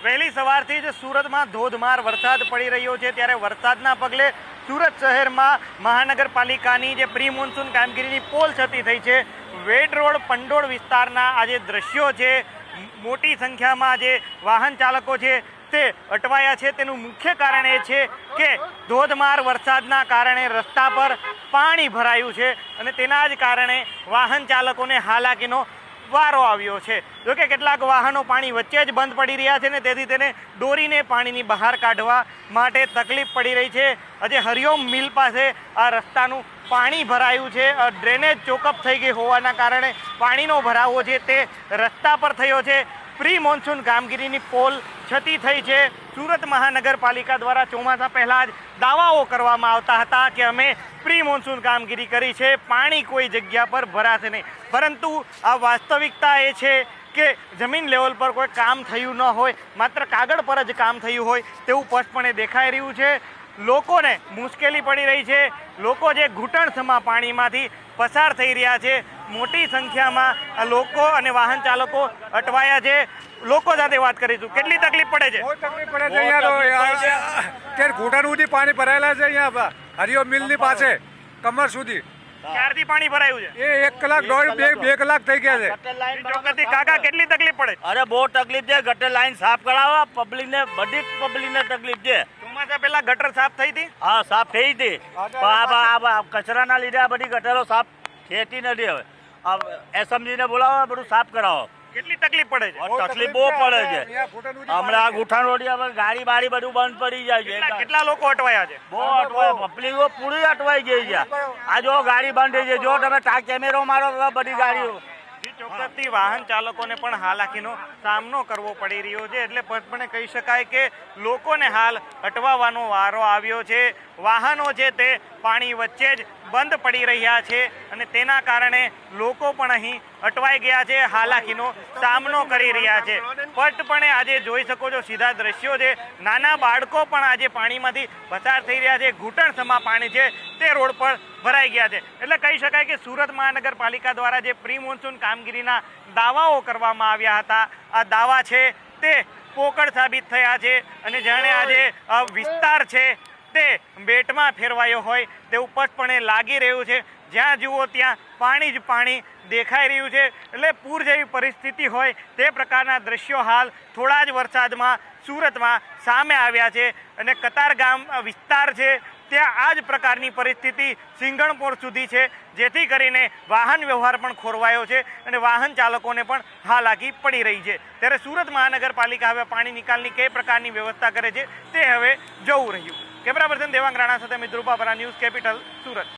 વહેલી સવારથી જ સુરતમાં ધોધમાર વરસાદ પડી રહ્યો છે, ત્યારે વરસાદના પગલે સુરત શહેરમાં મહાનગરપાલિકાની જે પ્રી મોન્સૂન કામગીરીની પોલ છતી થઈ છે. વેડ રોડ પંડોળ વિસ્તારના આ જે દ્રશ્યો છે, મોટી સંખ્યામાં જે વાહન ચાલકો છે તે અટવાયા છે. તેનું મુખ્ય કારણ એ છે કે ધોધમાર વરસાદના કારણે રસ્તા પર પાણી ભરાયું છે અને તેના જ કારણે વાહન ચાલકોને હાલાકીનો વારો આવ્યો છે. જોકે કેટલાક વાહનો પાણી વચ્ચે જ બંધ પડી રહ્યા છે ને તેથી તેને દોરીને પાણીની બહાર કાઢવા માટે તકલીફ પડી રહી છે. આજે હરિઓમ મિલ પાસે આ રસ્તાનું પાણી ભરાયું છે. ડ્રેનેજ ચોકઅપ થઈ ગઈ હોવાના કારણે પાણીનો ભરાવો છે તે રસ્તા પર થયો છે. પ્રી મોન્સૂન કામગીરીની પોલ છતી થઈ છે. સુરત મહાનગરપાલિકા દ્વારા ચોમાસા પહેલાં જ દાવાઓ કરવામાં આવતા હતા કે અમે પ્રી મોન્સૂન કામગીરી કરી છે, પાણી કોઈ જગ્યા પર ભરાશે નહીં. પરંતુ આ વાસ્તવિકતા એ છે કે જમીન લેવલ પર કોઈ કામ થયું ન હોય, માત્ર કાગળ પર જ કામ થયું હોય તેવું સ્પષ્ટપણે દેખાઈ રહ્યું છે. લોકોને મુશ્કેલી પડી રહી છે. લોકો જે ઘૂંટણસમા પાણીમાંથી પસાર થઈ રહ્યા છે. મોટી સંખ્યામાં લોકો અને વાહન ચાલકો અટવાયા છે. લોકો સાથે વાત કરીશું. કેટલી તકલીફ પડે છે? બહુ તકલીફ પડે છે. અહીંયા તો ઘૂંટણ સુધી પાણી ભરાયેલા છે. અહીંયા હરિઓમ મિલની પાસે કમર સુધી ક્યારથી પાણી ભરાયું છે? એ 1 કલાક દોઢ બે કલાક થઈ ગયા છે. કાકા કેટલી તકલીફ પડે? અરે બહુ તકલીફ છે. ગટર લાઈન સાફ કરાવવા પબ્લિકને, બધી પબ્લિકને તકલીફ છે. ચોમાસા પહેલા ગટર સાફ થઈ હતી? હા, સાફ થઈ હતી. પણ આ કચરાના લીધે આ બધી ગટરો સાફ થતી નથી. હવે એસએમજીને બોલાવો, બધું સાફ કરાવો. કેટલી તકલીફ પડે છે? તકલીફ બહુ પડે છે. હમણાં ગુઠાણ રોડ ગાડી બાડી બધું બંધ પડી જાય છે. કેટલા લોકો અટવાયા છે? બહુ અટવાય, પબ્લિકો પૂરી અટવાઈ ગઈ છે. આ જો ગાડી બંધ થઈ છે. જો તમે કેમેરો મારો બધી ગાડીઓ. ચોક્કસથી વાહન ચાલકોને પણ હાલાકીનો સામનો કરવો પડી રહ્યો છે. એટલે સ્પષ્ટપણે કહી શકાય કે લોકોને હાલ અટવાવાનો વારો આવ્યો છે. વાહનો છે તે પાણી વચ્ચે જ બંધ પડી રહ્યા છે અને તેના કારણે લોકો પણ અહીં અટવાઈ ગયા છે, હાલાકીનો સામનો કરી રહ્યા છે. સ્પષ્ટપણે આજે જોઈ શકો છો સીધા દ્રશ્યો છે. નાના બાળકો પણ આજે પાણીમાંથી પસાર થઈ રહ્યા છે. ઘૂંટણસમા પાણી છે તે રોડ પર ભરાઈ ગયા છે. એટલે કહી શકાય કે સુરત મહાનગરપાલિકા દ્વારા જે પ્રી મોન્સૂન કામગીરીના દાવાઓ કરવામાં આવ્યા હતા, આ દાવા છે તે પોકળ સાબિત થયા છે અને જાણે આજે વિસ્તાર છે તે બેટમાં ફેરવાયો હોય તેવું સ્પષ્ટપણે લાગી રહ્યું છે. જ્યાં જુઓ ત્યાં પાણી જ પાણી દેખાઈ રહ્યું છે. એટલે પૂર જેવી પરિસ્થિતિ હોય તે પ્રકારના દ્રશ્યો હાલ થોડા જ વરસાદમાં સુરતમાં સામે આવ્યા છે. અને કતારગામ વિસ્તાર છે ત્યાં આ જ પ્રકારની પરિસ્થિતિ સિંગણપોર સુધી છે, જેથી કરીને વાહન વ્યવહાર પણ ખોરવાયો છે અને વાહન ચાલકોને પણ હાલાકી પડી રહી છે. ત્યારે સુરત મહાનગરપાલિકા હવે પાણી નિકાલની કઈ પ્રકારની વ્યવસ્થા કરે છે તે હવે જોવું રહ્યું. કેમેરા પર્સન દેવાંગ રાણા સાથે મિત્રુપા ન્યૂઝ કેપિટલ સુરત.